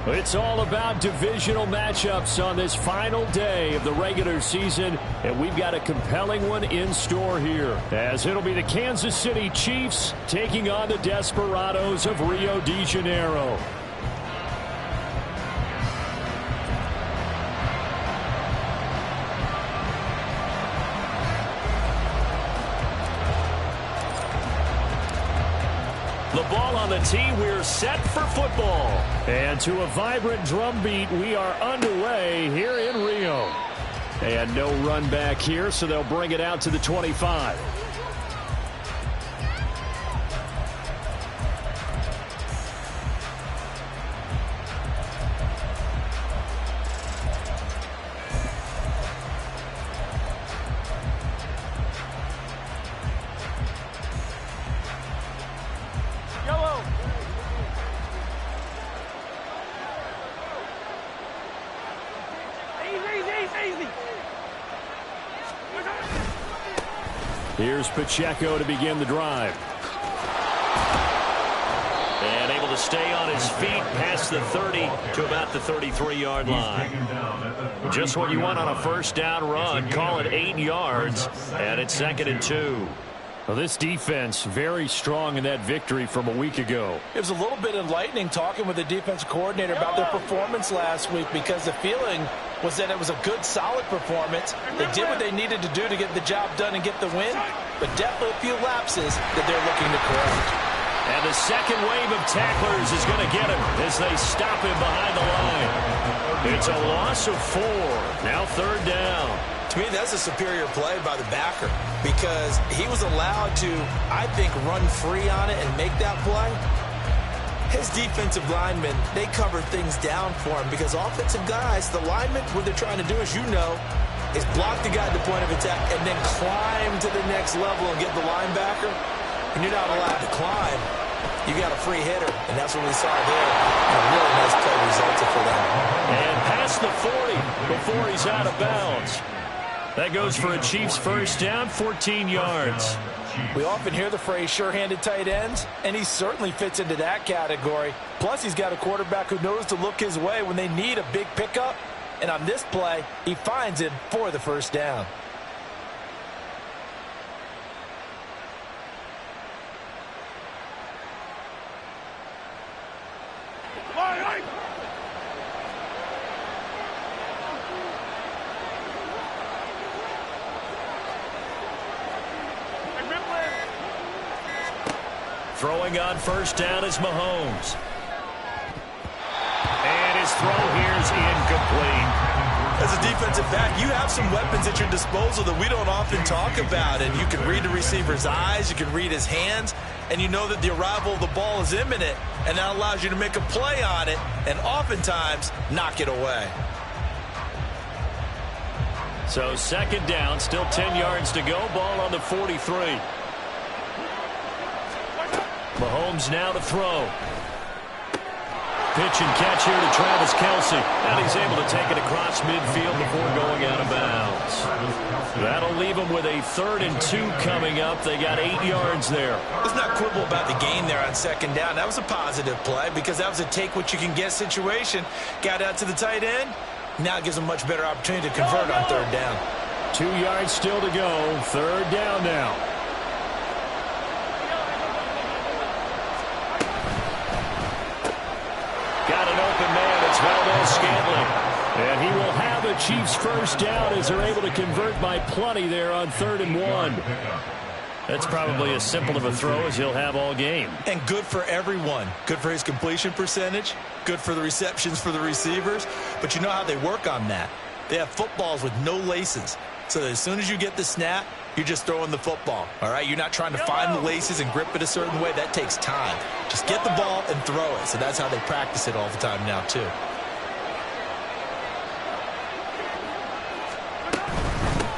It's all about divisional matchups on this final day of the regular season, and we've got a compelling one in store here, as it'll be the Kansas City Chiefs taking on the Desperados of Rio de Janeiro. The ball on the tee, we're set for football. And to a vibrant drum beat, we are underway here in Rio. And no run back here, so they'll bring it out to the 25. Here's Pacheco to begin the drive. And able to stay on his feet past the 30 to about the 33-yard line. Just what you want on a first down run. Call it 8 yards, and it's 2nd and 2. Well, this defense very strong in that victory from a week ago. It was a little bit enlightening talking with the defense coordinator about their performance last week, because the feeling was that it was a good, solid performance. They did what they needed to do to get the job done and get the win, but definitely a few lapses that they're looking to correct. And the second wave of tacklers is going to get him as they stop him behind the line. It's a loss of 4. Now 3rd down. To me, that's a superior play by the backer, because he was allowed to, I think, run free on it and make that play. His defensive linemen, they cover things down for him, because offensive guys, the linemen, what they're trying to do, as you know, is block the guy at the point of attack and then climb to the next level and get the linebacker. And you're not allowed to climb. You got a free hitter, and that's what we saw there. And a really nice play resulted for them. And past the 40 before he's out of bounds. That goes for a Chiefs first down, 14 yards. We often hear the phrase sure-handed tight ends, and he certainly fits into that category. Plus, he's got a quarterback who knows to look his way when they need a big pickup. And on this play, he finds it for the first down. Throwing on first down is Mahomes. And his throw here is incomplete. As a defensive back, you have some weapons at your disposal that we don't often talk about. And you can read the receiver's eyes, you can read his hands, and you know that the arrival of the ball is imminent. And that allows you to make a play on it and oftentimes knock it away. So 2nd down, still 10 yards to go. Ball on the 43. Mahomes now to throw. Pitch and catch here to Travis Kelce. And he's able to take it across midfield before going out of bounds. That'll leave him with a 3rd and 2 coming up. They got 8 yards there. Let's not quibble about the gain there on 2nd down. That was a positive play, because that was a take-what-you-can-get situation. Got out to the tight end. Now it gives him a much better opportunity to convert on 3rd down. 2 yards still to go. 3rd down now. Got an open man. It's Valdez-Scantling. And he will have a Chiefs first down as they're able to convert by plenty there on 3rd and 1. That's probably as simple of a throw as he'll have all game. And good for everyone. Good for his completion percentage. Good for the receptions for the receivers. But you know how they work on that. They have footballs with no laces. So that as soon as you get the snap, you're just throwing the football. All right? You're not trying to find the laces and grip it a certain way. That takes time. Just get the ball and throw it. So that's how they practice it all the time now, too.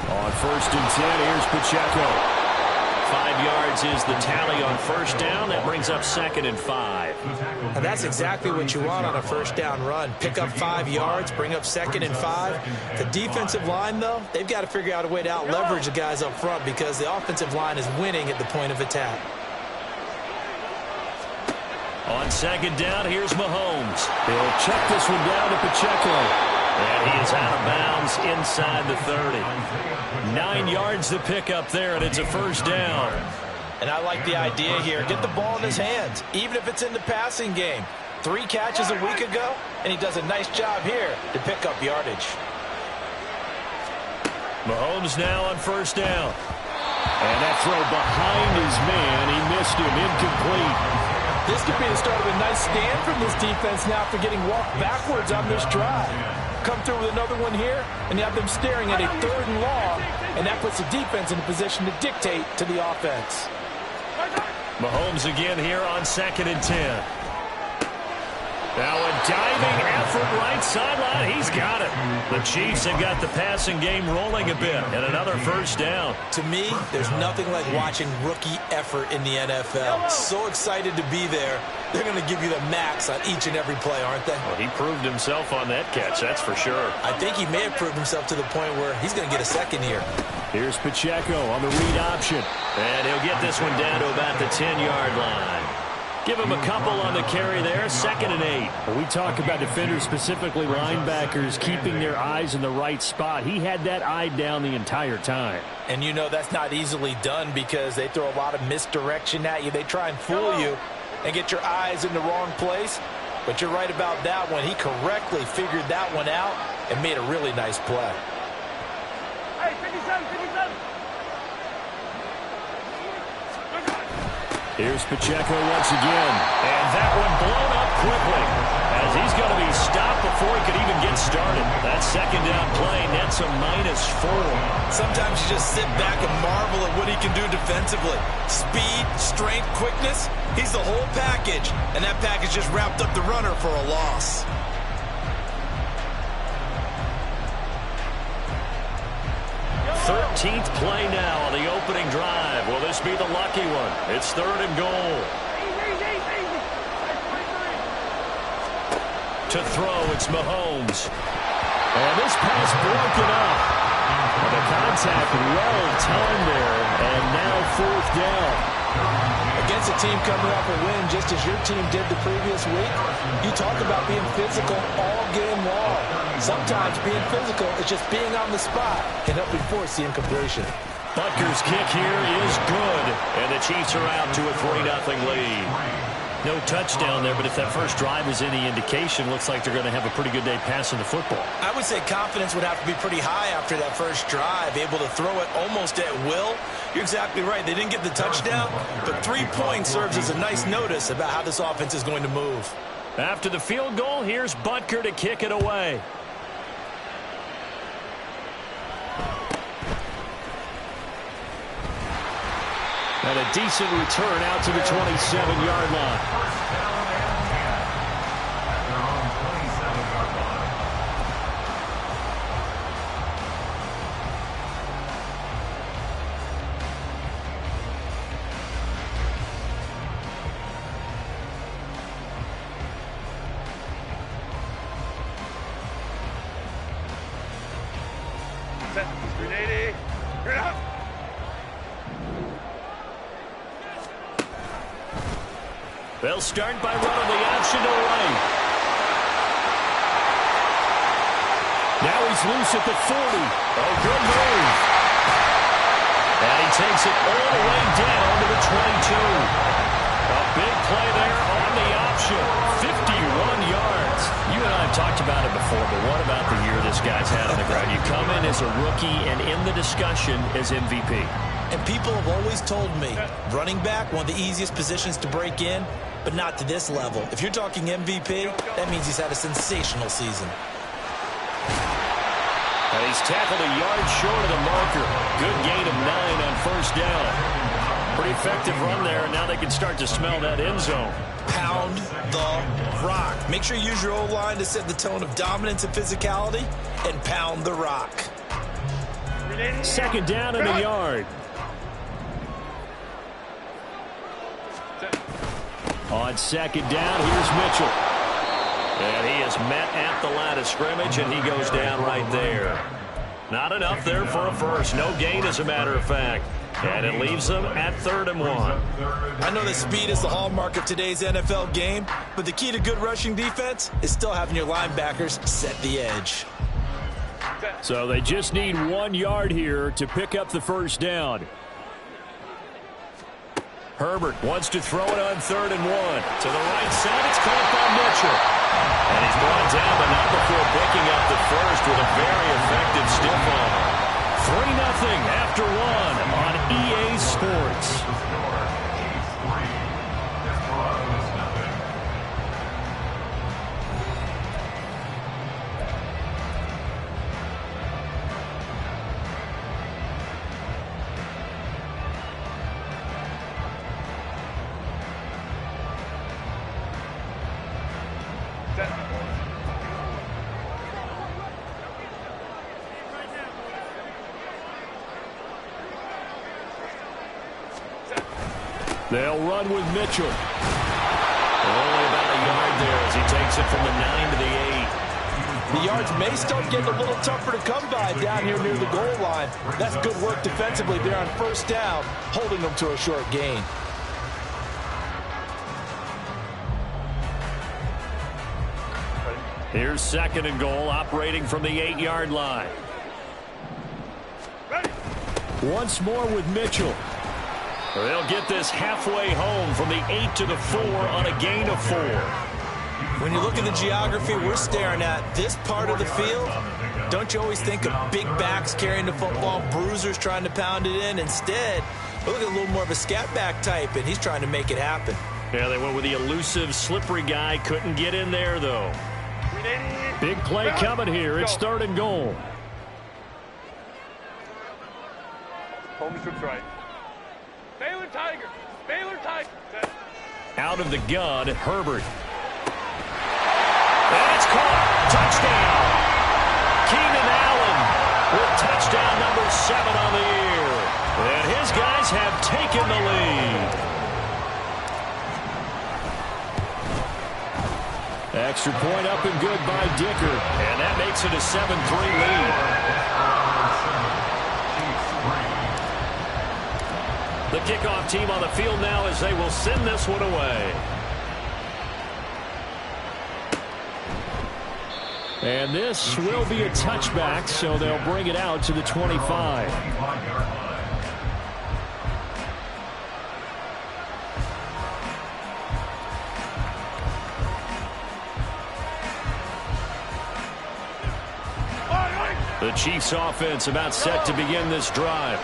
On 1st and 10, here's Pacheco. 5 yards is the tally on first down. That brings up 2nd and 5. And that's exactly what you want on a first down run. Pick up 5 yards, bring up 2nd and 5. The defensive line, though, they've got to figure out a way to out-leverage the guys up front, because the offensive line is winning at the point of attack. On On second down, here's Mahomes. He'll check this one down to Pacheco. And he is out of bounds inside the 30. 9 yards to pick up there, and it's a first down. And I like the idea here. Get the ball in his hands, even if it's in the passing game. 3 catches a week ago, and he does a nice job here to pick up yardage. Mahomes now on first down. And that throw behind his man. He missed him. Incomplete. This could be the start of a nice stand from this defense now for getting walked backwards on this drive. Come through with another one here, and you have them staring at a 3rd and long, and that puts the defense in a position to dictate to the offense. Mahomes again here on 2nd and 10. Now a diving effort right sideline. He's got it. The Chiefs have got the passing game rolling a bit, and another first down. To me, there's nothing like watching rookie effort in the NFL. So excited to be there. They're going to give you the max on each and every play, aren't they? Well, he proved himself on that catch, that's for sure. I think he may have proved himself to the point where he's going to get a second here. Here's Pacheco on the read option. And he'll get this one down to about the 10-yard line. Give him a couple on the carry there, 2nd and 8. When we talk about defenders, specifically linebackers, keeping their eyes in the right spot. He had that eye down the entire time. And you know that's not easily done because they throw a lot of misdirection at you. They try and fool you and get your eyes in the wrong place. But you're right about that one. He correctly figured that one out and made a really nice play. Hey, 57. Here's Pacheco once again. And that one blown up quickly as he's going to be stopped before he could even get started. That second down play nets a -4. Sometimes you just sit back and marvel at what he can do defensively. Speed, strength, quickness. He's the whole package. And that package just wrapped up the runner for a loss. Thirteenth play now on the opening drive. Will this be the lucky one? It's 3rd and goal. To throw, it's Mahomes. And this pass broken up. And the contact well timed there. And now 4th down. Against a team coming off a win just as your team did the previous week, you talk about being physical all game long. Sometimes being physical is just being on the spot and helping force the incompletion. Butker's kick here is good, and the Chiefs are out to a 3-0 lead. No touchdown there, but if that first drive is any indication, looks like they're going to have a pretty good day passing the football. I would say confidence would have to be pretty high after that first drive, able to throw it almost at will. You're exactly right. They didn't get the touchdown, but 3 points serves as a nice notice about how this offense is going to move. After the field goal, here's Butker to kick it away. And a decent return out to the 27-yard line. Grenade. Get up. They'll start by running the option to the right. Now he's loose at the 40. Oh, good move. And he takes it all the way down to the 22. A big play there on the option. 51 yards. You and I have talked about it before, but what about the year this guy's had on the ground? You come in as a rookie and in the discussion as MVP. And people have always told me, running back, one of the easiest positions to break in, but not to this level. If you're talking MVP, that means he's had a sensational season. And he's tackled a yard short of the marker. Good gain of 9 on first down. Pretty effective run there, and now they can start to smell that end zone. Pound the rock. Make sure you use your O-line to set the tone of dominance and physicality, and pound the rock. Second down in the yard. On second down, here's Mitchell. And he is met at the line of scrimmage, and he goes down right there. Not enough there for a first. No gain, as a matter of fact. And it leaves them at 3rd and 1. I know that speed is the hallmark of today's NFL game, but the key to good rushing defense is still having your linebackers set the edge. So they just need 1 yard here to pick up the first down. Herbert wants to throw it on 3rd and 1. To the right side, it's caught by Mitchell. And he's brought down, but not before picking up the first with a very effective stiff arm. 3-0 after 1 on EA Sports. They'll run with Mitchell. Only about a yard there as he takes it from the 9 to the 8. The yards may start getting a little tougher to come by down here near the goal line. That's good work defensively there on first down, holding them to a short gain. Here's 2nd and goal, operating from the 8-yard line. Once more with Mitchell. They'll get this halfway home from the 8 to the 4 on a gain of 4. When you look at the geography we're staring at, this part of the field, don't you always think of big backs carrying the football, bruisers trying to pound it in? Instead, look at a little more of a scat back type, and he's trying to make it happen. Yeah, they went with the elusive, slippery guy. Couldn't get in there, though. Big play coming here. It's 3rd and goal. Home strips right. Baylor Tiger. Baylor Tiger. Out of the gun, Herbert. And it's caught. Touchdown. Keenan Allen with touchdown number 7 on the year. And his guys have taken the lead. Extra point up and good by Dicker. And that makes it a 7-3 lead. The kickoff team on the field now as they will send this one away. And this will be a touchback, so they'll bring it out to the 25. The Chiefs offense about set to begin this drive.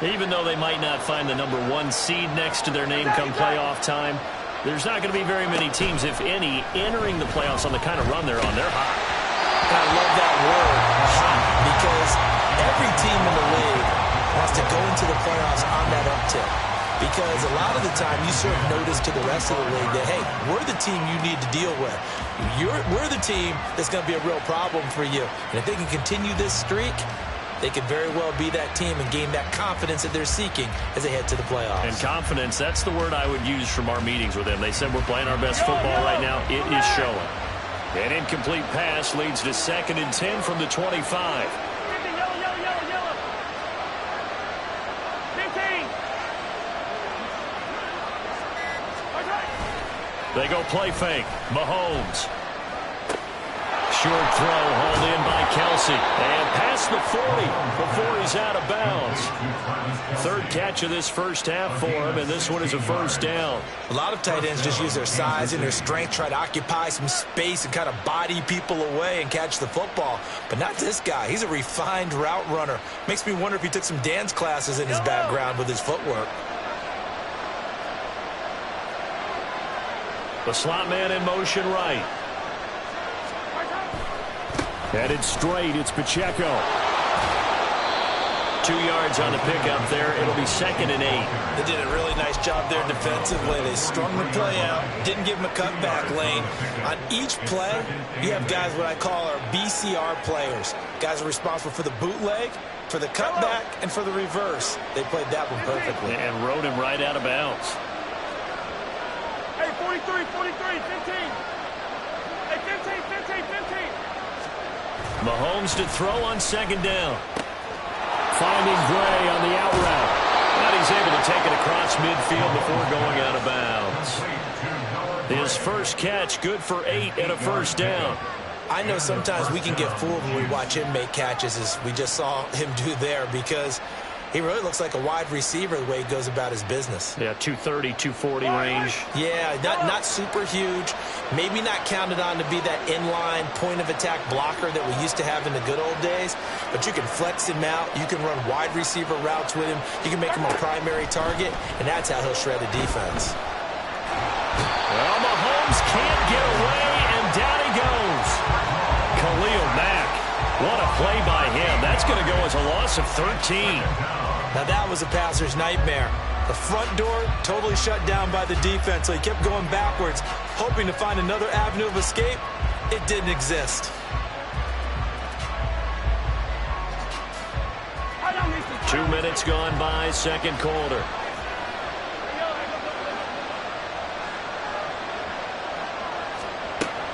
Even though they might not find the number 1 seed next to their name come playoff time, there's not going to be very many teams, if any, entering the playoffs on the kind of run they're on. They're hot. I love that word, hot, because every team in the league wants to go into the playoffs on that uptick. Because a lot of the time you serve notice to the rest of the league that, hey, we're the team you need to deal with. We're the team that's going to be a real problem for you. And if they can continue this streak, they could very well be that team and gain that confidence that they're seeking as they head to the playoffs. And confidence, that's the word I would use from our meetings with them. They said we're playing our best football right now. It is showing. An incomplete pass leads to 2nd and 10 from the 25. 15. They go play fake. Mahomes. Short throw hauled in by Kelsey. And past the 40 before he's out of bounds. 3rd catch of this first half for him, and this one is a first down. A lot of tight ends just use their size and their strength, try to occupy some space and kind of body people away and catch the football. But not this guy. He's a refined route runner. Makes me wonder if he took some dance classes in his background with his footwork. The slot man in motion right. Headed straight, it's Pacheco. 2 yards on the pickup there. It'll be 2nd and 8. They did a really nice job there defensively. They strung the play out, didn't give him a cutback lane. On each play, you have guys what I call our BCR players. Guys are responsible for the bootleg, for the cutback, and for the reverse. They played that one perfectly. And rode him right out of bounds. Hey, 43, 43, 15. Hey, 15, 15, 15. Mahomes to throw on 2nd down. Finding Gray on the out route. And he's able to take it across midfield before going out of bounds. His first catch, good for 8 and a first down. I know sometimes we can get fooled when we watch him make catches, as we just saw him do there, because he really looks like a wide receiver the way he goes about his business. Yeah, 230, 240 range. Yeah, not super huge. Maybe not counted on to be that inline point-of-attack blocker that we used to have in the good old days, but you can flex him out. You can run wide receiver routes with him. You can make him a primary target, and that's how he'll shred a defense. Well, Mahomes can't get away, and down he goes. Khalil Mack, what a play by him. That's going to go as a loss of 13. Now that was a passer's nightmare. The front door totally shut down by the defense, so he kept going backwards, hoping to find another avenue of escape. It didn't exist. Two minutes gone by, second quarter.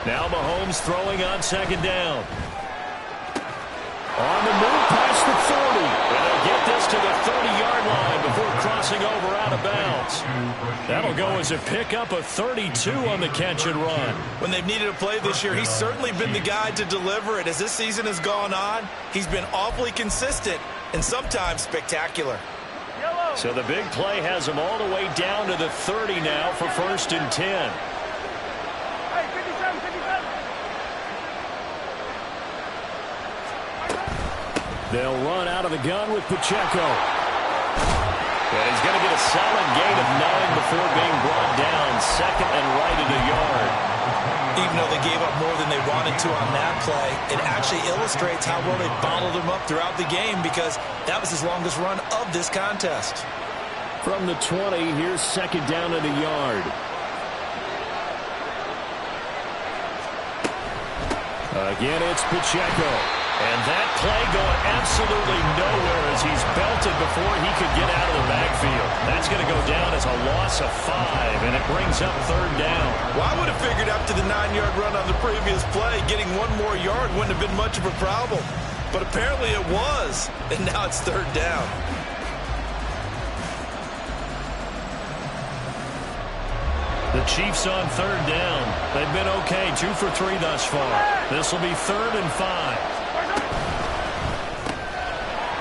Now Mahomes throwing on second down. On the move past the 40. And they'll get this to the 30-yard line before crossing over out of bounds. That'll go as a pickup of 32 on the catch and run. When they've needed a play this year, he's certainly been the guy to deliver it. As this season has gone on, he's been awfully consistent and sometimes spectacular. So the big play has him all the way down to the 30 now for 1st and 10. They'll run out of the gun with Pacheco. And he's going to get a solid gain of 9 before being brought down. Second and right at a yard. Even though they gave up more than they wanted to on that play, it actually illustrates how well they bottled him up throughout the game, because that was his longest run of this contest. From the 20, here's second down at a yard. Again, it's Pacheco. And that play going absolutely nowhere as he's belted before he could get out of the backfield. That's going to go down as a loss of 5, and it brings up third down. Well, I would have figured after the 9-yard run on the previous play, getting one more yard wouldn't have been much of a problem. But apparently it was, and now it's third down. The Chiefs on third down. They've been okay, 2 for 3 thus far. This will be 3rd and 5.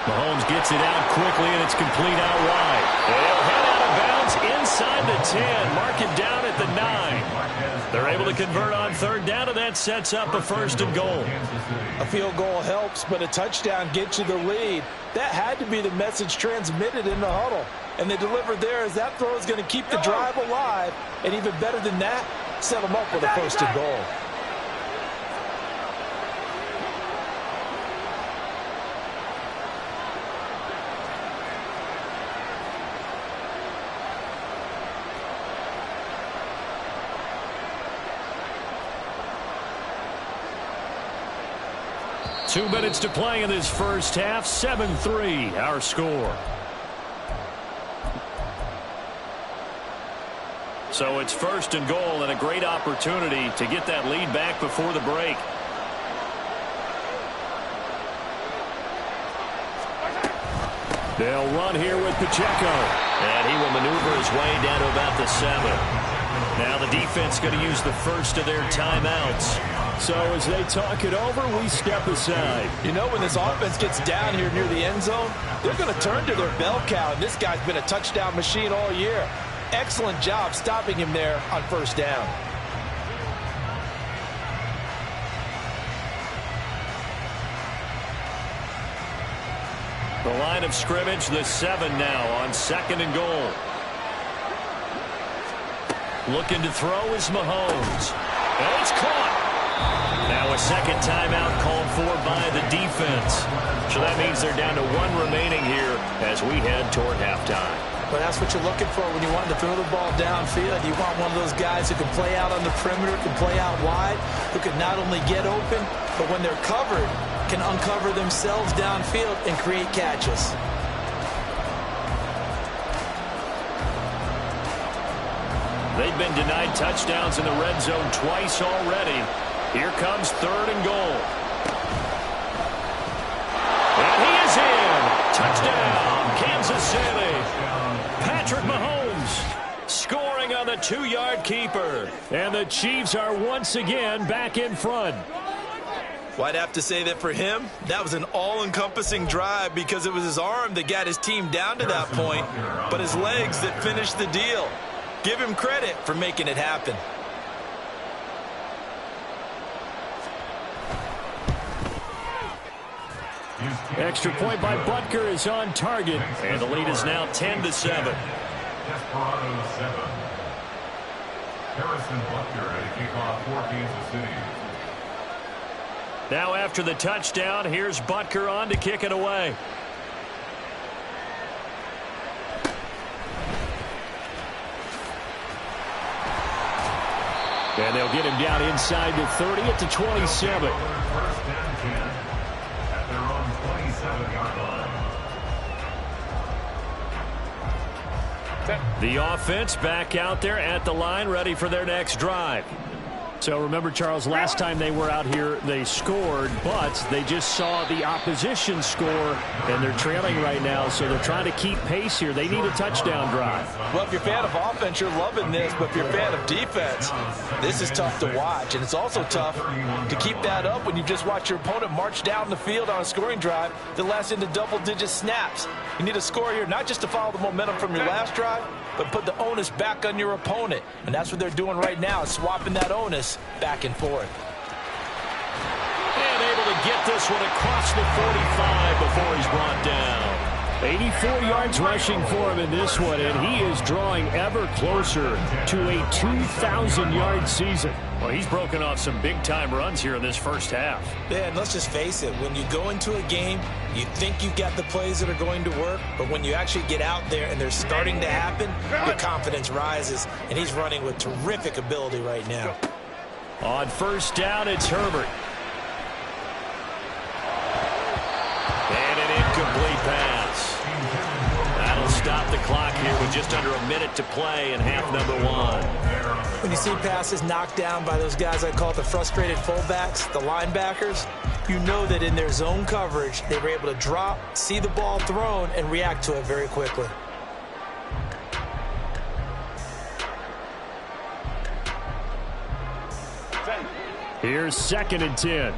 Mahomes gets it out quickly, and it's complete out wide. They'll head out of bounds inside the 10. Mark it down at the 9. They're able to convert on third down, and that sets up a 1st and goal. A field goal helps, but a touchdown gets you the lead. That had to be the message transmitted in the huddle. And they delivered there, as that throw is going to keep the drive alive. And even better than that, set them up with a 1st and goal. Two minutes to play in this first half. 7-3, our score. So it's 1st and goal, and a great opportunity to get that lead back before the break. They'll run here with Pacheco. And he will maneuver his way down to about the 7. Now the defense going to use the first of their timeouts. So as they talk it over, we step aside. You know, when this offense gets down here near the end zone, they're going to turn to their bell cow. And this guy's been a touchdown machine all year. Excellent job stopping him there on 1st down. The line of scrimmage, the 7 now on 2nd and goal. Looking to throw is Mahomes. And it's caught. Now a second timeout called for by the defense. So that means they're down to 1 remaining here as we head toward halftime. But that's what you're looking for when you want to throw the ball downfield. You want one of those guys who can play out on the perimeter, can play out wide, who can not only get open, but when they're covered, can uncover themselves downfield and create catches. They've been denied touchdowns in the red zone twice already. Here comes 3rd and goal. And he is in. Touchdown, Kansas City. the 2-yard keeper. And the Chiefs are once again back in front. Well, I'd have to say that for him, that was an all-encompassing drive because it was his arm that got his team down to that point, but his legs that finished the deal. Give him credit for making it happen. Extra point by Butker is on target. And the lead is now 10-7. Desperado 7. Harrison Butker at a kickoff for Kansas City. Now after the touchdown, here's Butker on to kick it away. And they'll get him down inside the 30 at the 27. First down 10 at their own 27-yard line. The offense back out there at the line, ready for their next drive. So remember, Charles, last time they were out here, they scored, but they just saw the opposition score, and they're trailing right now, so they're trying to keep pace here. They need a touchdown drive. Well, if you're a fan of offense, you're loving this, but if you're a fan of defense, this is tough to watch, and it's also tough to keep that up when you just watch your opponent march down the field on a scoring drive that lasts into double-digit snaps. You need a score here, not just to follow the momentum from your last drive, but put the onus back on your opponent, and that's what they're doing right now, swapping that onus back and forth. And able to get this one across the 45 before he's brought down. 84 yards rushing for him in this one, and he is drawing ever closer to a 2,000-yard season. Well, he's broken off some big-time runs here in this first half. Yeah, and let's just face it, when you go into a game, you think you've got the plays that are going to work, but when you actually get out there and they're starting to happen, your confidence rises, and he's running with terrific ability right now. On first down, it's Herbert. And an incomplete pass. That'll stop the clock here with just under a minute to play in half number 1. When you see passes knocked down by those guys I call the frustrated fullbacks, the linebackers, you know that in their zone coverage, they were able to drop, see the ball thrown, and react to it very quickly. Here's 2nd and 10.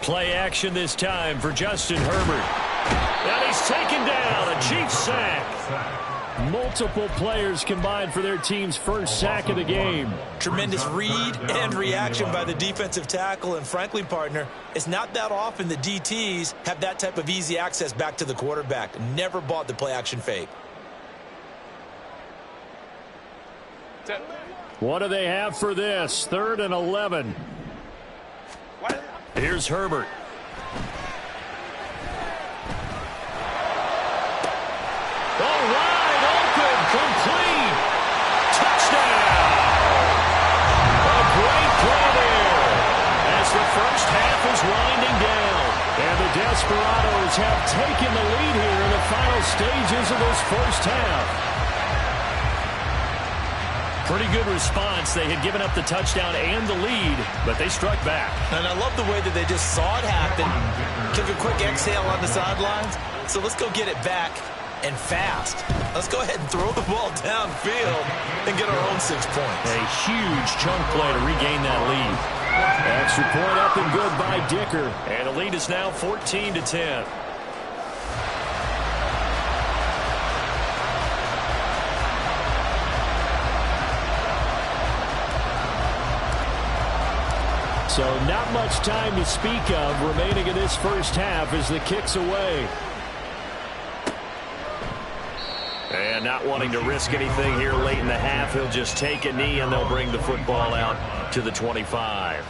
Play action this time for Justin Herbert. And he's taken down, a Chiefs sack. Multiple players combined for their team's first sack of the game. Tremendous read and reaction by the defensive tackle, and frankly, partner, it's not that often the DTs have that type of easy access back to the quarterback. Never bought the play action fake. What do they have for this? 3rd and 11. Here's Herbert. All right, open, complete. Touchdown. A great play there as the first half is winding down. And the Desperados have taken the lead here in the final stages of this first half. Pretty good response. They had given up the touchdown and the lead, but they struck back. And I love the way that they just saw it happen, took a quick exhale on the sidelines. So let's go get it back and fast. Let's go ahead and throw the ball downfield and get our own 6 points. A huge chunk play to regain that lead. Extra point up and good by Dicker. And the lead is now 14-10. So not much time to speak of remaining in this first half as the kick's away. And not wanting to risk anything here late in the half, he'll just take a knee and they'll bring the football out to the 25.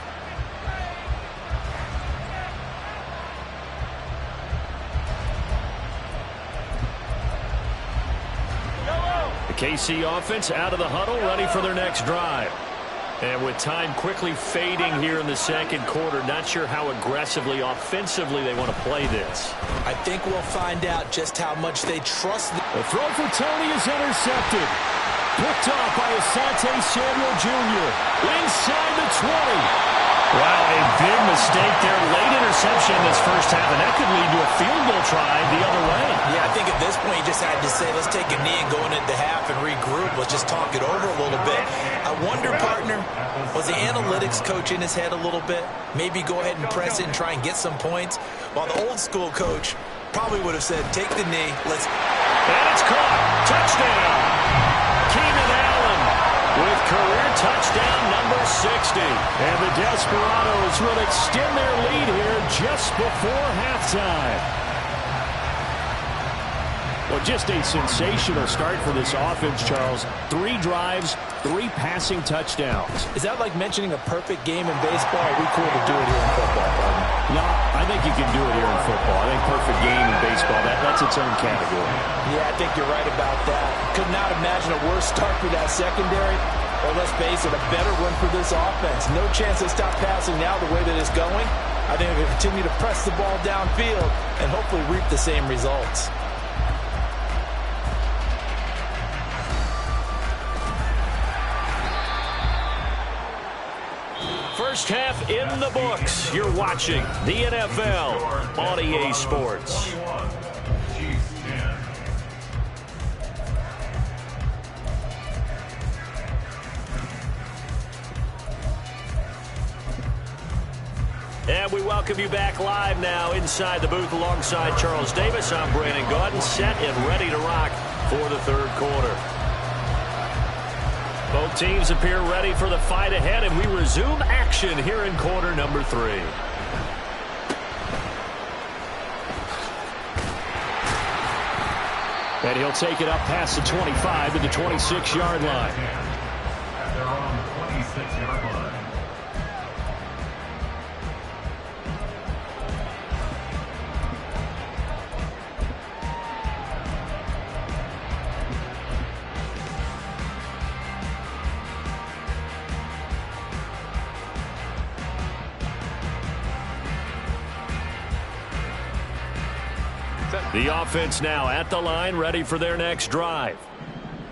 The KC offense out of the huddle, ready for their next drive. And with time quickly fading here in the second quarter, not sure how aggressively, offensively they want to play this. I think we'll find out just how much they trust. The throw for Tony is intercepted. Picked off by Asante Samuel Jr. Inside the 20. Wow, a big mistake there. Late interception in this first half, and that could lead to a field goal try the other way. Yeah, I think at this point you just had to say, let's take a knee and go into half and regroup. Let's just talk it over a little bit. I wonder, partner, was the analytics coach in his head a little bit? Maybe go ahead and press it and try and get some points? While the old school coach probably would have said, take the knee, let's... And it's caught. Touchdown. Keenan Allen with career touchdown number 60. And the Desperados will extend their lead here just before halftime. Well, just a sensational start for this offense, Charles. 3 drives, 3 passing touchdowns. Is that like mentioning a perfect game in baseball? Are we cool to do it here in football, partner? No, I think you can do it here in football. I think perfect game in baseball, that's its own category. Yeah, I think you're right about that. Could not imagine a worse start for that secondary. Or let's face it, a better one for this offense. No chance to stop passing now the way that it's going. I think we'll continue to press the ball downfield and hopefully reap the same results. First half in the books. You're watching the NFL on EA Sports. Chiefs 10. And we welcome you back live now inside the booth alongside Charles Davis. I'm Brandon Gaudin, set and ready to rock for the third quarter. Both teams appear ready for the fight ahead, and we resume action here in quarter number 3. And he'll take it up past the 25 to the 26-yard line. At their own 26-yard line. The offense now at the line, ready for their next drive.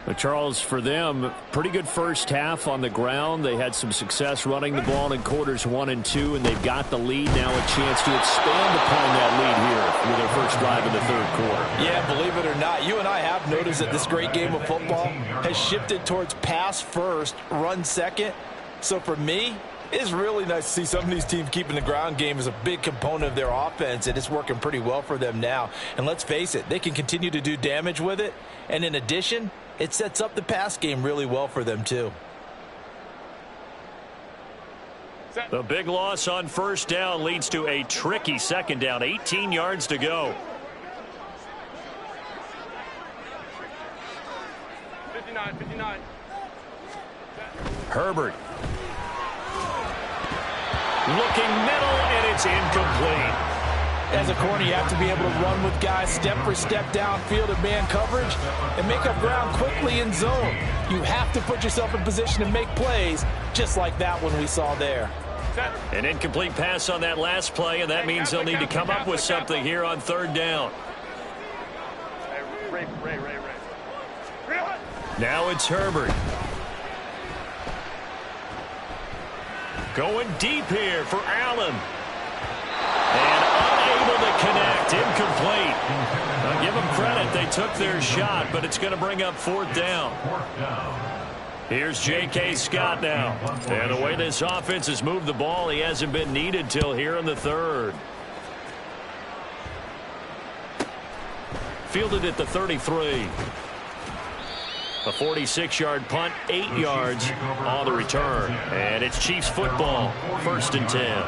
But Charles, for them, pretty good first half on the ground. They had some success running the ball in quarters 1 and 2, and they've got the lead now, a chance to expand upon that lead here with their first drive in the third quarter. Yeah, believe it or not, you and I have noticed that this great game of football has shifted towards pass first, run second. So for me, it's really nice to see some of these teams keeping the ground game as a big component of their offense, and it's working pretty well for them now. And let's face it, they can continue to do damage with it. And in addition, it sets up the pass game really well for them too. The big loss on first down leads to a tricky second down. 18 yards to go. 59. Herbert. Looking middle, and it's incomplete. As a corner, you have to be able to run with guys step for step downfield in man coverage and make up ground quickly in zone. You have to put yourself in position to make plays, just like that one we saw there. An incomplete pass on that last play, and that means they'll need to come up with something here on third down. Ray. Now it's Herbert. Going deep here for Allen. And unable to connect. Incomplete. Now give them credit. They took their shot, but it's going to bring up fourth down. Here's J.K. Scott now. And the way this offense has moved the ball, he hasn't been needed till here in the third. Fielded at the 33. A 46-yard punt, 8 yards on the return. And it's Chiefs football, 1st and 10.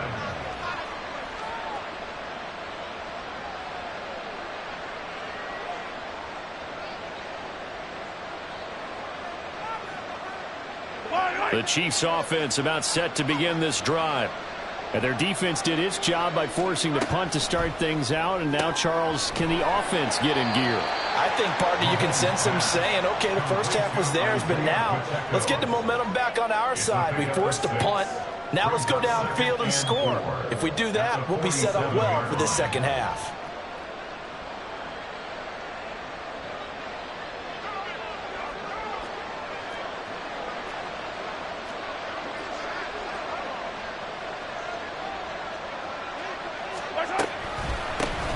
The Chiefs offense about set to begin this drive. And their defense did its job by forcing the punt to start things out. And now, Charles, can the offense get in gear? I think, partner, you can sense them saying, okay, the first half was theirs, but now let's get the momentum back on our side. We forced a punt. Now let's go downfield and score. If we do that, we'll be set up well for this second half.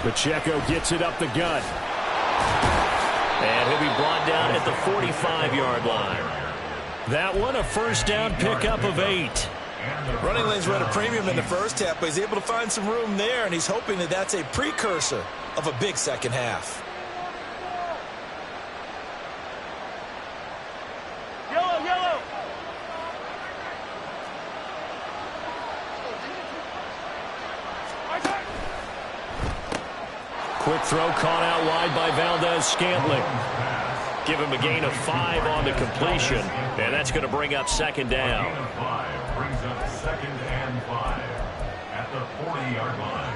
Pacheco gets it up the gut. And he'll be brought down at the 45-yard line. That one a first down pickup of 8. Running lanes were at a premium in the first half, but he's able to find some room there, and he's hoping that that's a precursor of a big second half. Yellow, yellow. Quick throw caught out wide by Valdez-Scantling. Give him a gain of 5 on the completion, and that's going to bring up second down. Gain of 5 brings up 2nd and 5 at the 40-yard line.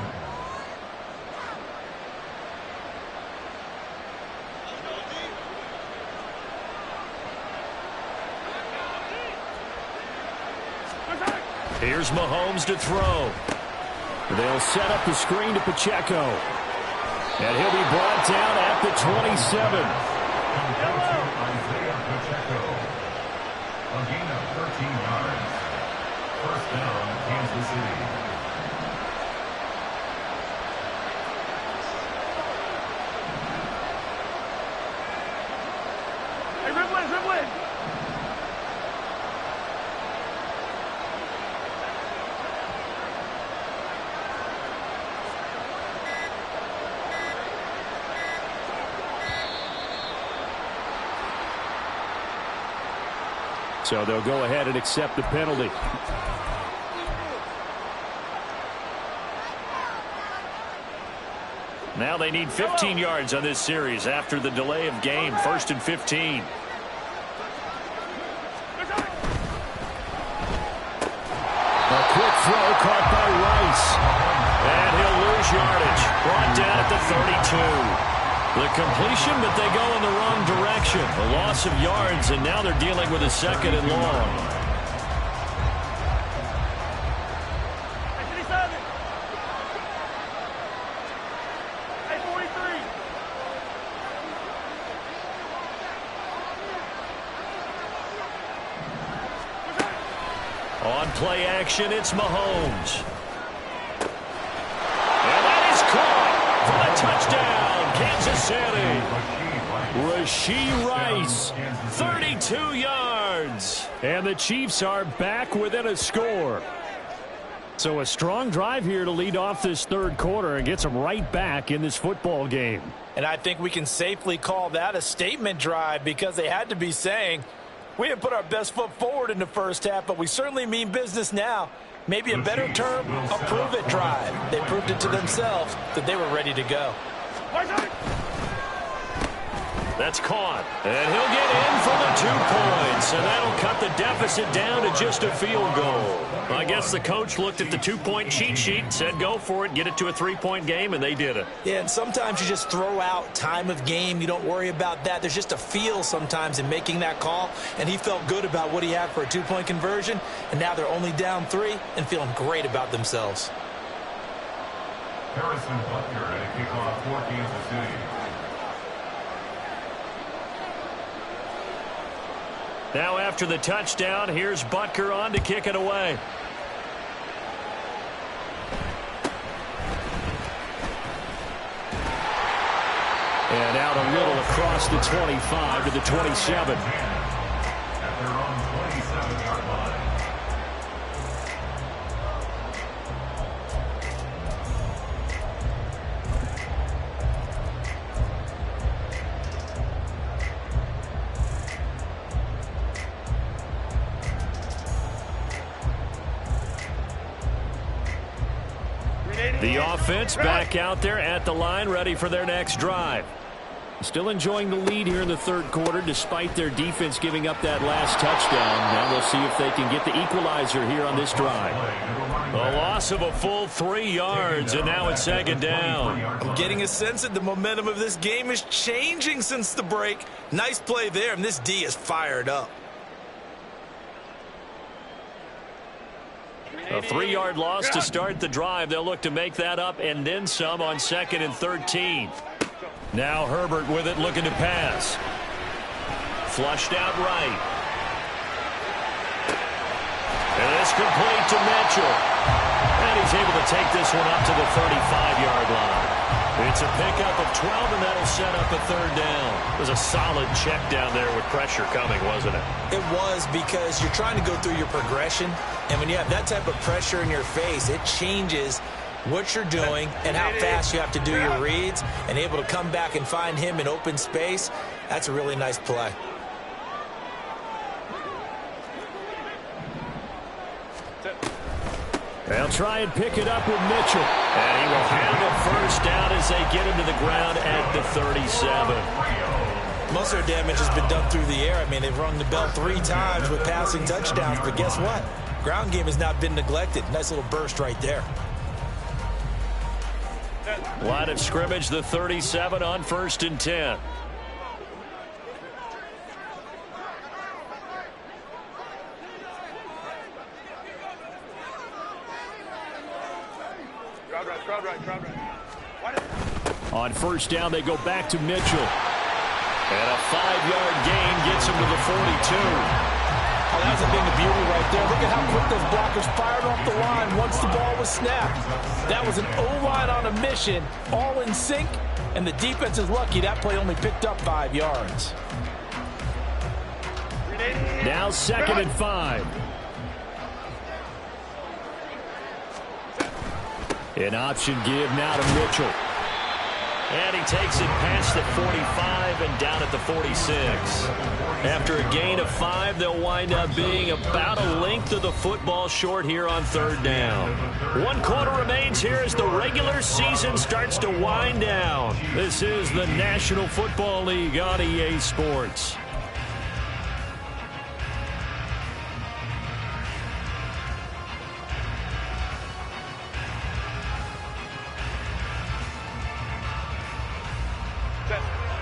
Here's Mahomes to throw. They'll set up the screen to Pacheco. And he'll be brought down at the 27. Isaiah Pacheco. A gain of 13 yards. First down, Kansas City. Hey, Ripley, Ripley. So they'll go ahead and accept the penalty. Now they need 15 yards on this series after the delay of game. 1st and 15. A quick throw caught by Rice. And he'll lose yardage. Brought down at the 32. The completion, but they go in the wrong direction. A loss of yards, and now they're dealing with a 2nd and long. Hey, 57. Hey, 43. On play action, it's Mahomes. And that is caught for a touchdown. Kansas City. Rashee Rice, 32 yards. and the Chiefs are back within a score. So a strong drive here to lead off this third quarter and gets them right back in this football game. And I think we can safely call that a statement drive, because they had to be saying, we didn't put our best foot forward in the first half, but we certainly mean business now. Maybe a better term, a prove-it drive. They proved it to themselves that they were ready to go. That's caught. And he'll get in for the 2 points. And that'll cut the deficit down to just a field goal. I guess the coach looked at the 2-point cheat sheet, said go for it, get it to a 3-point game, and they did it. Yeah, and sometimes you just throw out time of game. You don't worry about that. There's just a feel sometimes in making that call. And he felt good about what he had for a 2-point conversion. And now they're only down 3 and feeling great about themselves. Harrison Butker at a kickoff for Kansas City. Now after the touchdown, here's Butker on to kick it away. And out a little across the 25 to the 27. At their own 27-yard line. The offense back out there at the line, ready for their next drive. Still enjoying the lead here in the third quarter, despite their defense giving up that last touchdown. Now they'll see if they can get the equalizer here on this drive. A loss of a full 3 yards, and now it's 2nd down. I'm getting a sense that the momentum of this game is changing since the break. Nice play there, and this D is fired up. A 3-yard loss to start the drive. They'll look to make that up and then some on 2nd and 13. Now Herbert with it, looking to pass. Flushed out right. And it's complete to Mitchell. And he's able to take this one up to the 35-yard line. It's a pickup of 12, and that'll set up a third down. It was a solid check down there with pressure coming, wasn't it? It was, because you're trying to go through your progression, and when you have that type of pressure in your face, it changes what you're doing and how fast you have to do your reads, and able to come back and find him in open space. That's a really nice play. They'll try and pick it up with Mitchell. And he will have a first down as they get him to the ground at the 37. Most of their damage has been done through the air. I mean, they've rung the bell 3 times with passing touchdowns, but guess what? Ground game has not been neglected. Nice little burst right there. Line of scrimmage, the 37 on 1st and 10. On 1st down, they go back to Mitchell. And a 5-yard gain gets him to the 42. Oh, that was a thing of beauty right there. Look at how quick those blockers fired off the line once the ball was snapped. That was an O-line on a mission, all in sync, and the defense is lucky that play only picked up 5 yards. Now 2nd and 5. An option give now to Mitchell. And he takes it past the 45 and down at the 46. After a gain of 5, they'll wind up being about a length of the football short here on 3rd down. 1 quarter remains here as the regular season starts to wind down. This is the National Football League on EA Sports.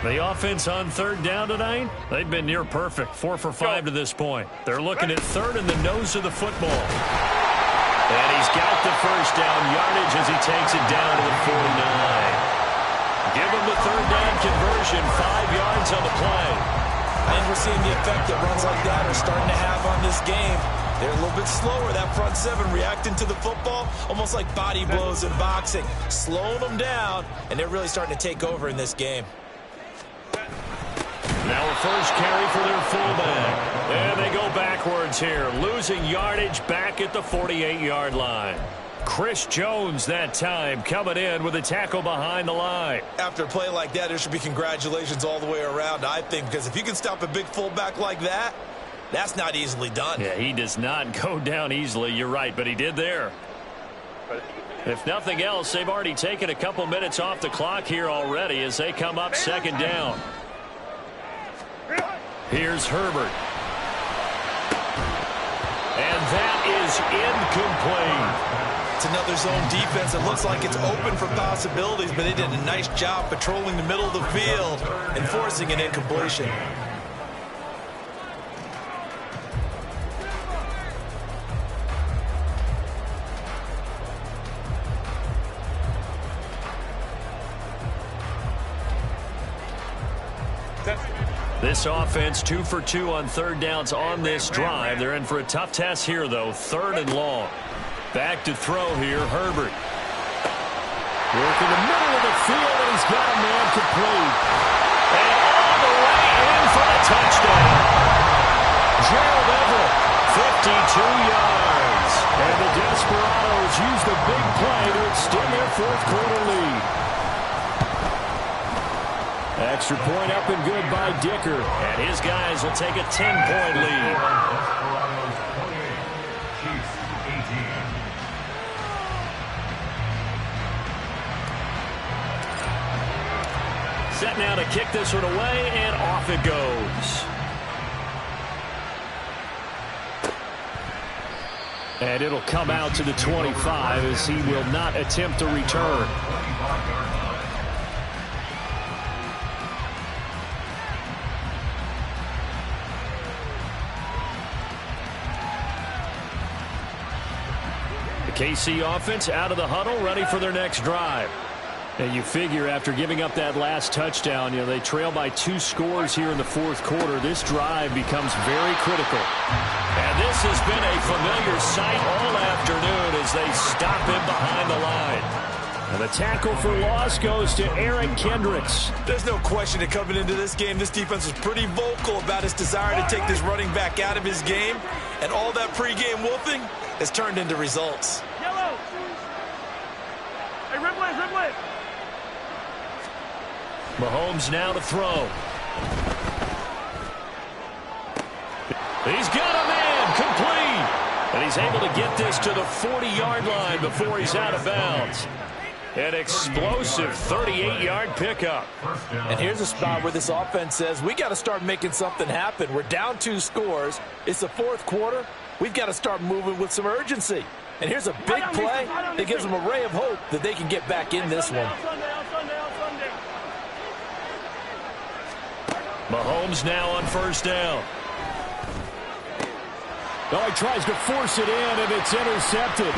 The offense on 3rd down tonight, they've been near perfect. 4 for 5 to this point. They're looking at 3rd in the nose of the football. And he's got the first down yardage as he takes it down to the 49. Give him the 3rd down conversion, 5 yards on the play. And we're seeing the effect that runs like that are starting to have on this game. They're a little bit slower, that front 7 reacting to the football, almost like body blows in boxing. Slowing them down, and they're really starting to take over in this game. Now a first carry for their fullback. And they go backwards here, losing yardage back at the 48-yard line. Chris Jones that time coming in with a tackle behind the line. After a play like that, there should be congratulations all the way around, I think, because if you can stop a big fullback like that, that's not easily done. Yeah, he does not go down easily, you're right, but he did there. If nothing else, they've already taken a couple minutes off the clock here already as they come up 2nd down. Here's Herbert. And that is incomplete. It's another zone defense. It looks like it's open for possibilities, but they did a nice job patrolling the middle of the field and forcing an incompletion. This offense 2 for 2 on 3rd downs on this drive. They're in for a tough test here, though. 3rd and long. Back to throw here, Herbert. Working the middle of the field, and he's got a man complete. And all the way in for a touchdown. Gerald Everett, 52 yards. And the Desperados use the big play to extend their 4th quarter lead. Extra point up and good by Dicker. And his guys will take a 10-point lead. Chiefs 18. Set now to kick this one away, and off it goes. And it'll come out to the 25 as he will not attempt to return. KC offense out of the huddle, ready for their next drive. And you figure after giving up that last touchdown, they trail by 2 scores here in the 4th quarter. This drive becomes very critical. And this has been a familiar sight all afternoon as they stop him behind the line. And the tackle for loss goes to Eric Kendricks. There's no question that coming into this game, this defense was pretty vocal about its desire to take this running back out of his game. And all that pregame wolfing has turned into results. Yellow. Hey, Ripley. Mahomes now to throw. He's got a man complete. And he's able to get this to the 40-yard line before he's out of bounds. An explosive 38-yard pickup. And here's a spot where this offense says, we got to start making something happen. We're down 2 scores. It's the 4th quarter. We've got to start moving with some urgency. And here's a big play that gives them a ray of hope that they can get back in this one. Mahomes now on first down. Oh, he tries to force it in, and it's intercepted.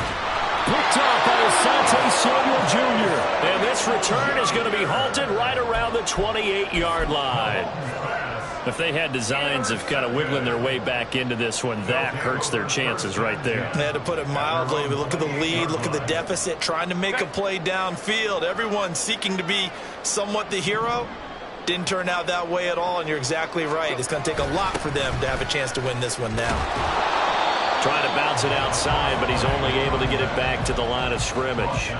Picked off by Asante Samuel Jr. And this return is going to be halted right around the 28-yard line. If they had designs of kind of wiggling their way back into this one, that hurts their chances right there. They had to put it mildly. But look at the lead, look at the deficit, trying to make a play downfield. Everyone seeking to be somewhat the hero. Didn't turn out that way at all, and you're exactly right. It's going to take a lot for them to have a chance to win this one now. Trying to bounce it outside, but he's only able to get it back to the line of scrimmage.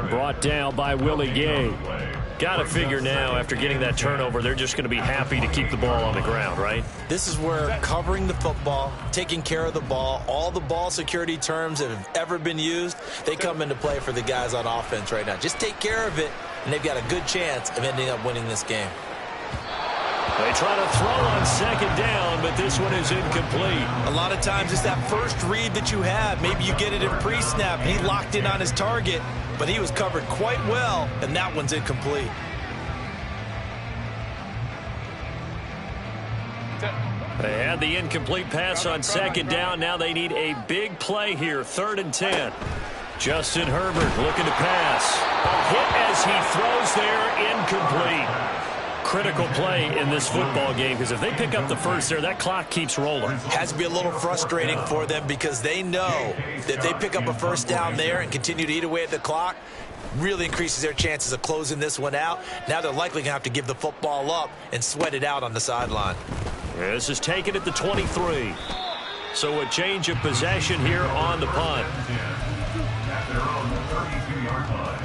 Brought down by Willie Gay. Got to figure now, after getting that turnover, they're just going to be happy to keep the ball on the ground, right? This is where covering the football, taking care of the ball, all the ball security terms that have ever been used, they come into play for the guys on offense right now. Just take care of it, and they've got a good chance of ending up winning this game. They try to throw on second down, but this one is incomplete. A lot of times it's that first read that you have. Maybe you get it in pre-snap, and he locked in on his target, but he was covered quite well, and that one's incomplete. They had the incomplete pass on second down. Now they need a big play here, 3rd and 10. Justin Herbert looking to pass. A hit as he throws there, incomplete. Critical play in this football game, because if they pick up the first there, that clock keeps rolling. Has to be a little frustrating for them, because they know that if they pick up a first down there and continue to eat away at the clock, really increases their chances of closing this one out. Now they're likely going to have to give the football up and sweat it out on the sideline. This is taken at the 23. So a change of possession here on the punt. At their own 32-yard line.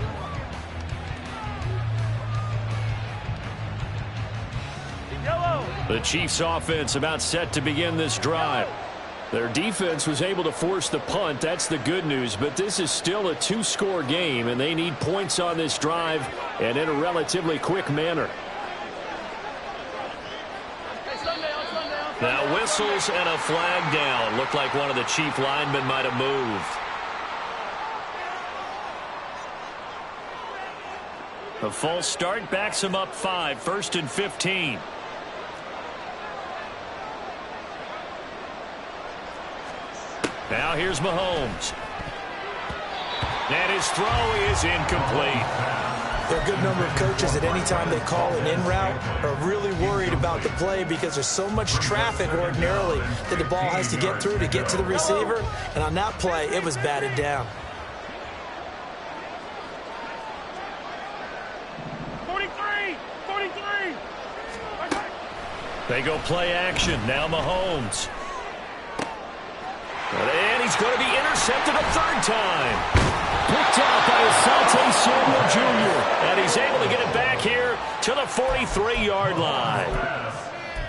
The Chiefs offense about set to begin this drive. Their defense was able to force the punt. That's the good news. But this is still a 2-score game, and they need points on this drive and in a relatively quick manner. Now whistles and a flag down. Looked like one of the Chief linemen might have moved. A false start backs him up 5, 1st and 15. Now here's Mahomes. And his throw is incomplete. There are a good number of coaches that any time they call an in route are really worried about the play, because there's so much traffic ordinarily that the ball has to get through to get to the receiver. And on that play, it was batted down. 43! They go play action. Now Mahomes. And he's going to be intercepted a 3rd time. Picked out by Asante Samuel Jr. And he's able to get it back here to the 43-yard line.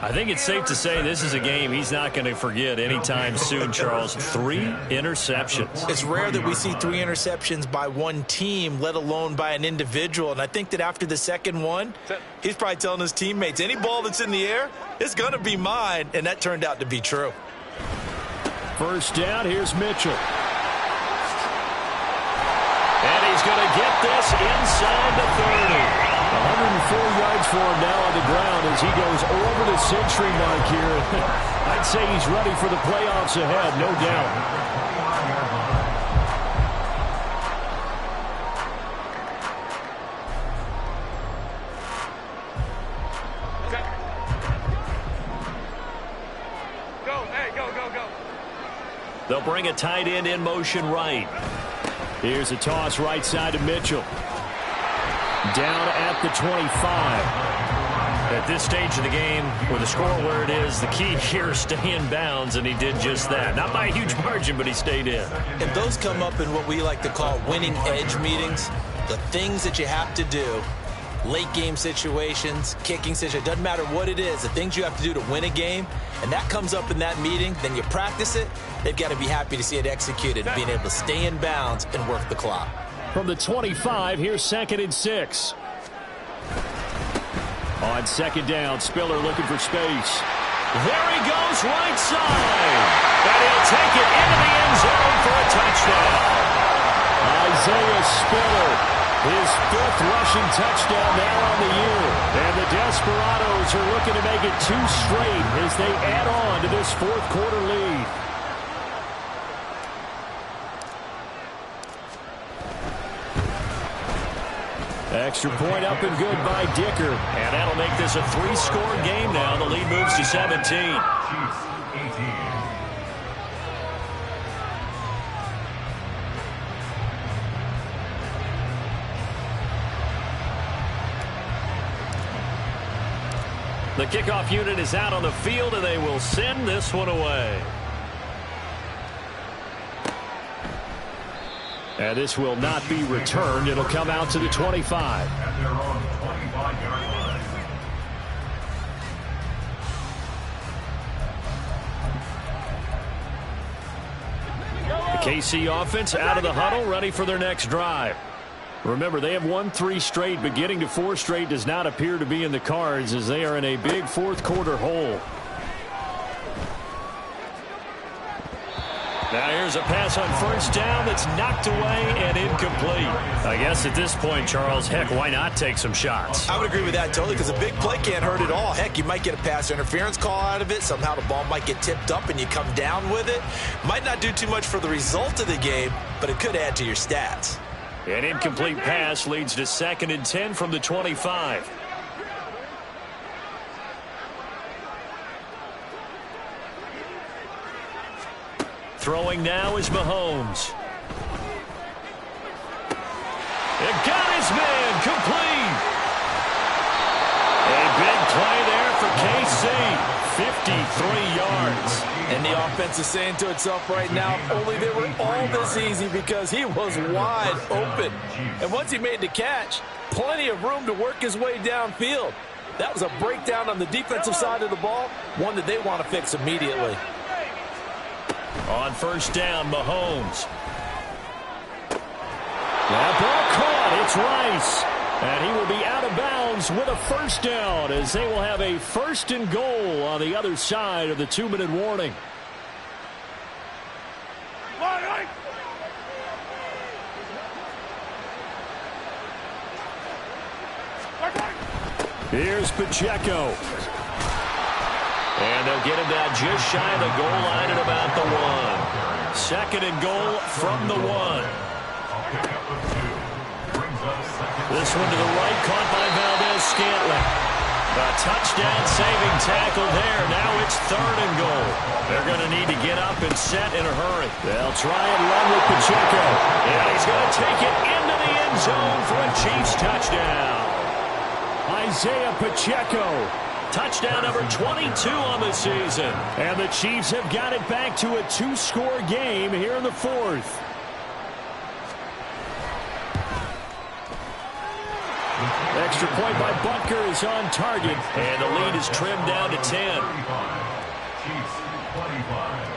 I think it's safe to say this is a game he's not going to forget anytime soon, Charles. 3 interceptions. It's rare that we see 3 interceptions by one team, let alone by an individual. And I think that after the second one, he's probably telling his teammates, any ball that's in the air, it's going to be mine. And that turned out to be true. First down, here's Mitchell. And he's going to get this inside the 30. 104 yards for him now on the ground as he goes over the century mark here. I'd say he's ready for the playoffs ahead, no doubt. Go, hey, go. They'll bring a tight end in motion right. Here's a toss right side to Mitchell. Down at the 25. At this stage of the game, with the score where it is, the key here is stay in bounds, and he did just that. Not by a huge margin, but he stayed in. And those come up in what we like to call winning edge meetings. The things that you have to do, late game situations, kicking situations, doesn't matter what it is, the things you have to do to win a game, and that comes up in that meeting, then you practice it, they've got to be happy to see it executed, being able to stay in bounds and work the clock. From the 25, here's 2nd and 6. On 2nd down, Spiller looking for space. There he goes, right side. And he'll take it into the end zone for a touchdown. Isaiah Spiller, his 5th rushing touchdown now on the year. And the Desperados are looking to make it 2 straight as they add on to this 4th quarter lead. Extra point up and good by Dicker. And that'll make this a 3-score game now. The lead moves to 17. Chiefs 18. The kickoff unit is out on the field, and they will send this one away. And this will not be returned. It'll come out to the 25. At their own 25-yard line. The KC offense out of the huddle, ready for their next drive. Remember, they have won 3 straight, but getting to 4 straight does not appear to be in the cards as they are in a big 4th quarter hole. Now here's a pass on 1st down that's knocked away and incomplete. I guess at this point, Charles, heck, why not take some shots? I would agree with that totally, because a big play can't hurt at all. Heck, you might get a pass interference call out of it. Somehow the ball might get tipped up and you come down with it. Might not do too much for the result of the game, but it could add to your stats. An incomplete pass leads to 2nd and 10 from the 25. Throwing now is Mahomes. It got his man complete. A big play there for KC. 53 yards. And the offense is saying to itself right now, only they were all this easy because he was wide open. And once he made the catch, plenty of room to work his way downfield. That was a breakdown on the defensive side of the ball, one that they want to fix immediately. On 1st down, Mahomes. That ball caught. It's Rice. And he will be out of bounds with a 1st down as they will have a 1st and goal on the other side of the 2-minute warning. Here's Pacheco. And they'll get him down just shy of the goal line at about the 1. 2nd and goal from the 1. This one to the right, caught by Valdez-Scantling. A touchdown saving tackle there. Now it's 3rd and goal. They're going to need to get up and set in a hurry. They'll try and run with Pacheco. And he's going to take it into the end zone for a Chiefs touchdown. Isaiah Pacheco. Touchdown number 22 on the season. And the Chiefs have got it back to a 2-score game here in the 4th. Extra point by Butker is on target. And the lead is trimmed down to 10. Chiefs 25.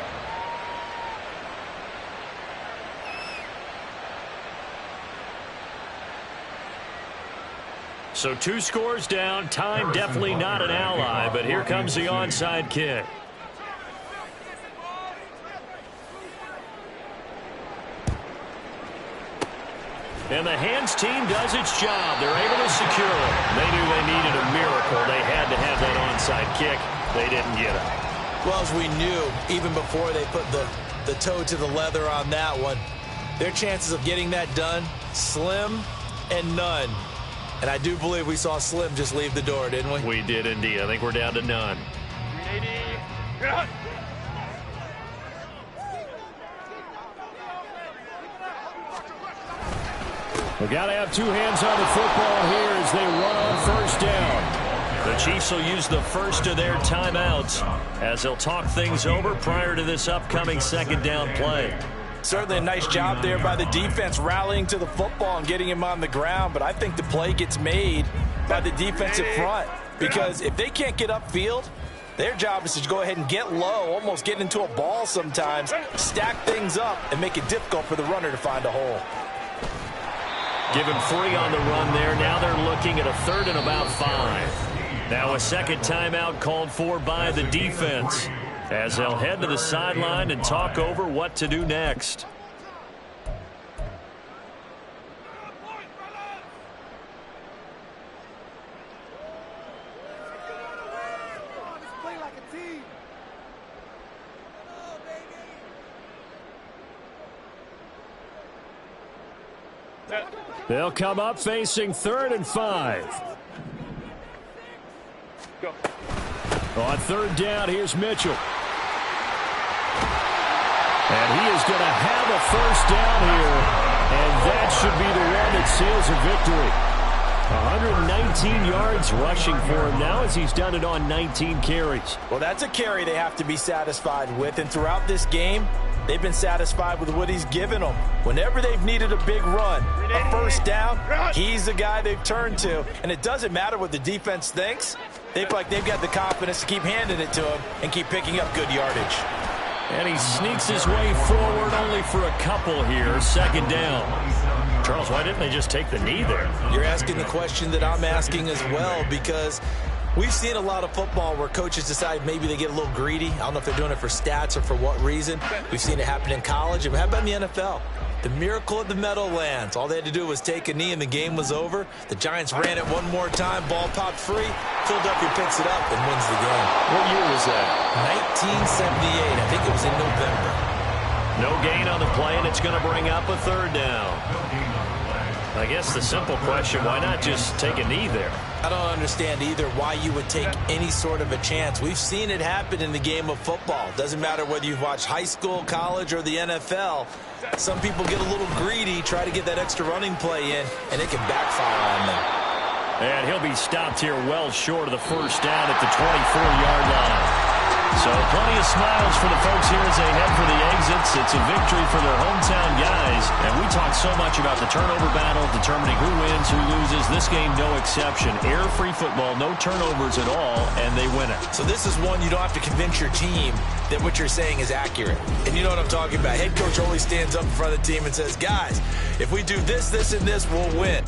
So 2 scores down. Time definitely not an ally, but here comes the onside kick. And the hands team does its job. They're able to secure it. They knew they needed a miracle. They had to have that onside kick. They didn't get it. Well, as we knew, even before they put the toe to the leather on that one, their chances of getting that done, slim and none. And I do believe we saw Slim just leave the door, didn't we? We did indeed. I think we're down to none. 380. We got to have two hands on the football here as they run on first down. The Chiefs will use the first of their timeouts as they'll talk things over prior to this upcoming second down play. Certainly a nice job there by the defense rallying to the football and getting him on the ground, but I think the play gets made by the defensive front because if they can't get upfield, their job is to go ahead and get low, almost get into a ball sometimes, stack things up, and make it difficult for the runner to find a hole. Give him free on the run there. Now they're looking at a third and about 5. Now a second timeout called for by the defense as they'll head to the sideline and talk over what to do next. They'll come up facing 3rd and 5. Go. On 3rd down, here's Mitchell. And he is going to have a first down here. And that should be the one that seals a victory. 119 yards rushing for him now as he's done it on 19 carries. Well, that's a carry they have to be satisfied with. And throughout this game, they've been satisfied with what he's given them. Whenever they've needed a big run, a first down, he's the guy they've turned to. And it doesn't matter what the defense thinks. They feel like they've got the confidence to keep handing it to him and keep picking up good yardage. And he sneaks his way forward only for a couple here. Second down. Charles, why didn't they just take the knee there? You're asking the question that I'm asking as well, because we've seen a lot of football where coaches decide maybe they get a little greedy. I don't know if they're doing it for stats or for what reason. We've seen it happen in college. And how about in the NFL? The miracle of the Meadowlands. All they had to do was take a knee and the game was over. The Giants ran it one more time. Ball popped free. Philadelphia picks it up and wins the game. What year was that? 1978. I think it was in November. No gain on the play, and it's going to bring up a third down. I guess the simple question, why not just take a knee there? I don't understand either why you would take any sort of a chance. We've seen it happen in the game of football. Doesn't matter whether you've watched high school, college, or the NFL. Some people get a little greedy, try to get that extra running play in, and it can backfire on them. And he'll be stopped here well short of the first down at the 24-yard line. So plenty of smiles for the folks here as they head for the exits. It's a victory for their hometown guys. And we talk so much about the turnover battle, determining who wins, who loses. This game, no exception. Error-free football, no turnovers at all, and they win it. So this is one you don't have to convince your team that what you're saying is accurate. And you know what I'm talking about. Head coach always stands up in front of the team and says, guys, if we do this, this, and this, we'll win.